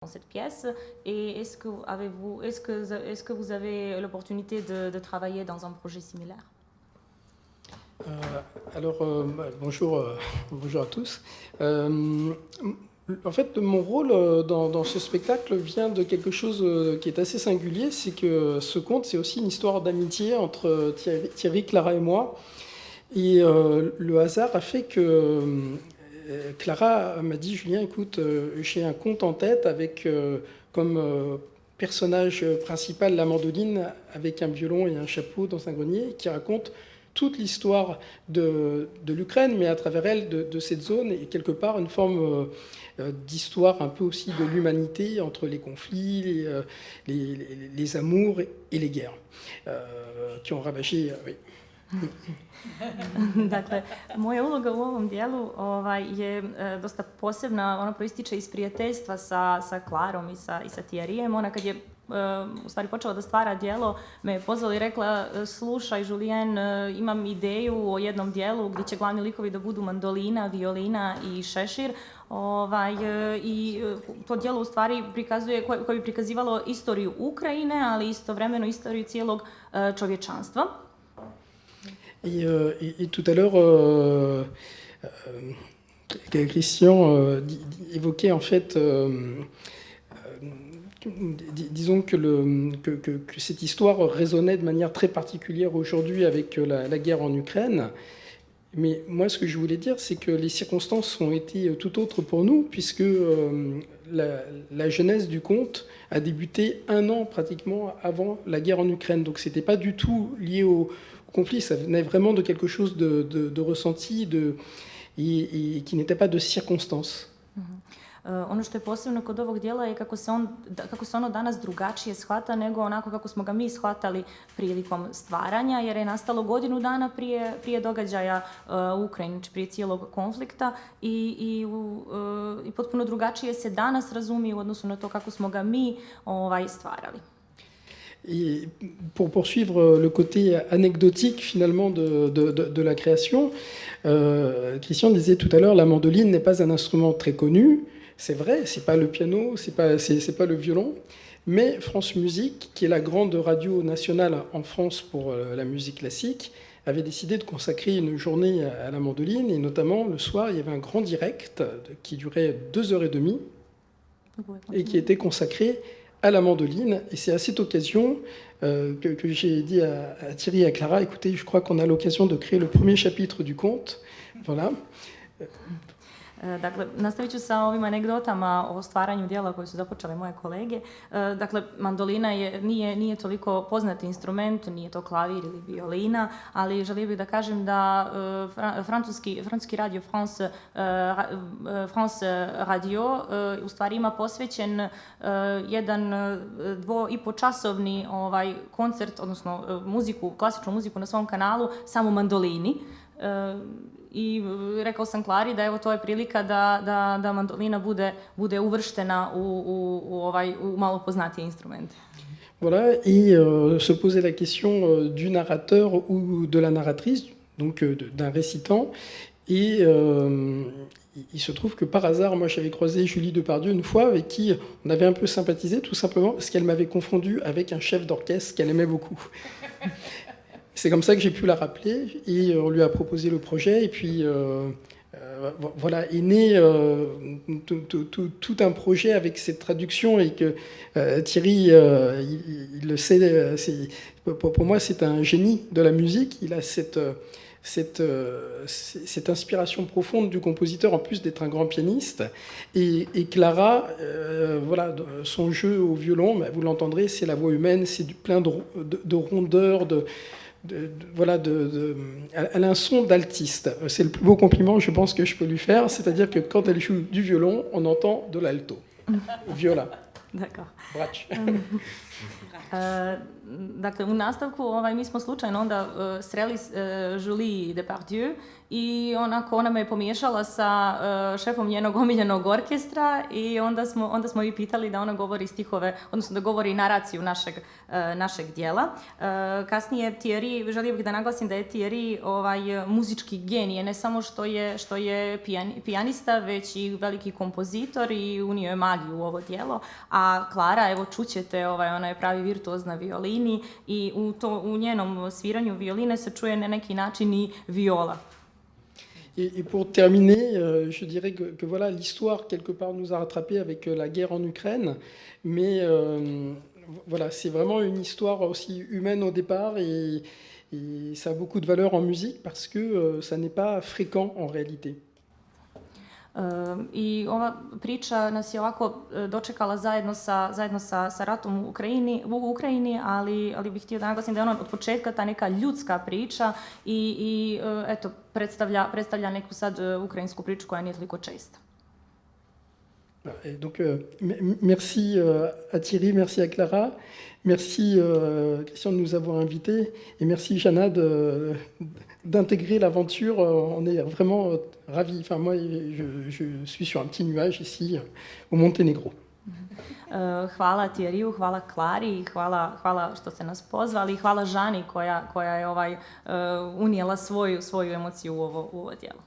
dans cette pièce et est-ce que vous avez l'opportunité de travailler dans un projet similaire? Bonjour, bonjour à tous. En fait, mon rôle dans ce spectacle vient de quelque chose qui est assez singulier, c'est que ce conte, c'est aussi une histoire d'amitié entre Thierry, Clara et moi. Et le hasard a fait que Clara m'a dit, Julien, écoute, j'ai un conte en tête avec comme personnage principal la mandoline avec un violon et un chapeau dans un grenier qui raconte toute l'histoire de l'Ukraine, mais à travers elle de cette zone, et quelque part une forme d'histoire un peu aussi de l'humanité entre les conflits, les amours et les guerres qui ont ravagé. Oui. Dakle, moja uloga u ovom dijelu je dosta posebna, ona proističe iz prijateljstva sa Klarom i sa Thierryjem. Ona kad je u stvari počela da stvara dijelo, me je pozvala i rekla, slušaj Julien, imam ideju o jednom dijelu gdje će glavni likovi da budu mandolina, violina i šešir. I to dijelo u stvari prikazuje, koje bi prikazivalo istoriju Ukrajine, ali istovremeno istoriju cijelog čovječanstva. Et tout à l'heure, Christian évoquait en fait, disons que cette histoire résonnait de manière très particulière aujourd'hui avec la guerre en Ukraine. Mais moi, ce que je voulais dire, c'est que les circonstances ont été tout autres pour nous, puisque la genèse du conte a débuté 1 an pratiquement avant la guerre en Ukraine. Donc, ce n'était pas du tout lié au conflit, ça venait vraiment de quelque chose de ressenti et qui n'était pas de circonstance. Ono što je posebno kod ovog dijela je kako se ono danas drugačije shvata nego onako kako smo ga mi shvatali prilikom stvaranja, jer je nastalo godinu dana prije događaja u Ukrajini, znači prije cijelog konflikta i potpuno drugačije se danas razumije u odnosu na to kako smo ga mi stvarali. Et pour poursuivre le côté anecdotique finalement de la création, Christian disait tout à l'heure, la mandoline n'est pas un instrument très connu. C'est vrai, c'est pas le piano, c'est pas le violon, mais France Musique, qui est la grande radio nationale en France pour la musique classique, avait décidé de consacrer une journée à la mandoline, et notamment le soir, il y avait un grand direct qui durait 2h30 et qui était consacré à la mandoline. Et c'est à cette occasion que j'ai dit à Thierry et à Clara, écoutez, je crois qu'on a l'occasion de créer le premier chapitre du conte. Voilà. Dakle, nastavit ću sa ovim anegdotama o stvaranju dijela koje su započele moje kolege. Dakle, mandolina nije toliko poznati instrument, nije to klavir ili violina, ali želio bih da kažem da francuski radio France Radio u stvari ima posvećen jedan 2,5-časovni koncert, odnosno klasičnu muziku na svom kanalu, samo mandolini. I rekao sam Klari da evo to je prilika da mandolina bude uvrštena u malo poznatije instrumente. Voilà, et se poser la question du narrateur ou de la narratrice, donc d'un récitant. Et il se trouve que par hasard, moi j'avais croisé Julie Depardieu une fois, avec qui on avait un peu sympathisé, tout simplement parce qu'elle m'avait confondu avec un chef d'orchestre qu'elle aimait beaucoup. C'est comme ça que j'ai pu la rappeler, et on lui a proposé le projet, et puis voilà, est né tout un projet avec cette traduction, et que Thierry, il le sait, pour moi c'est un génie de la musique, il a cette inspiration profonde du compositeur, en plus d'être un grand pianiste. Et Clara, voilà, son jeu au violon, vous l'entendrez, c'est la voix humaine, c'est plein de rondeur, voilà, elle a un son d'altiste. C'est le plus beau compliment, je pense, que je peux lui faire. C'est-à-dire que quand elle joue du violon, on entend de l'alto. Viola. D'accord. Brač. Dakle, u nastavku mi smo slučajno onda sreli Julie Depardieu i onako ona me je pomiješala sa šefom njenog omiljenog orkestra i onda smo i pitali da ona govori stihove, odnosno da govori naraciju našeg dijela. Kasnije Thierry, želio bih da naglasim da je Thierry muzički genije, ne samo što je pijanista, već i veliki kompozitor i unio je magiju u ovo djelo, a Klara, evo čućete, ona je pravi virtuoz na violini i u njenom sviranju violine se čuje na neki način i viola. Et pour terminer, je dirais que voilà, l'histoire quelque part nous a rattrapés avec la guerre en Ukraine, mais voilà, c'est vraiment une histoire aussi humaine au départ et ça a beaucoup de valeur en musique parce que ça n'est pas fréquent en réalité. I ova priča nas je ovako dočekala zajedno sa ratom u Ukrajini, ali bih htio da naglasim da je ona od početka ta neka ljudska priča i eto, predstavlja neku sad ukrajinsku priču koja nije toliko česta. Et donc, merci à Thierry, merci à Clara, merci Christian de nous avoir invités et merci Jana d'intégrer l'aventure. On est vraiment ravis. Enfin, moi, je suis sur un petit nuage ici au Monténégro. Hvala Thierryu, hvala Klari, hvala što ste nas pozvali, hvala Žani koja je unijela svoju emociju u ovo djelo.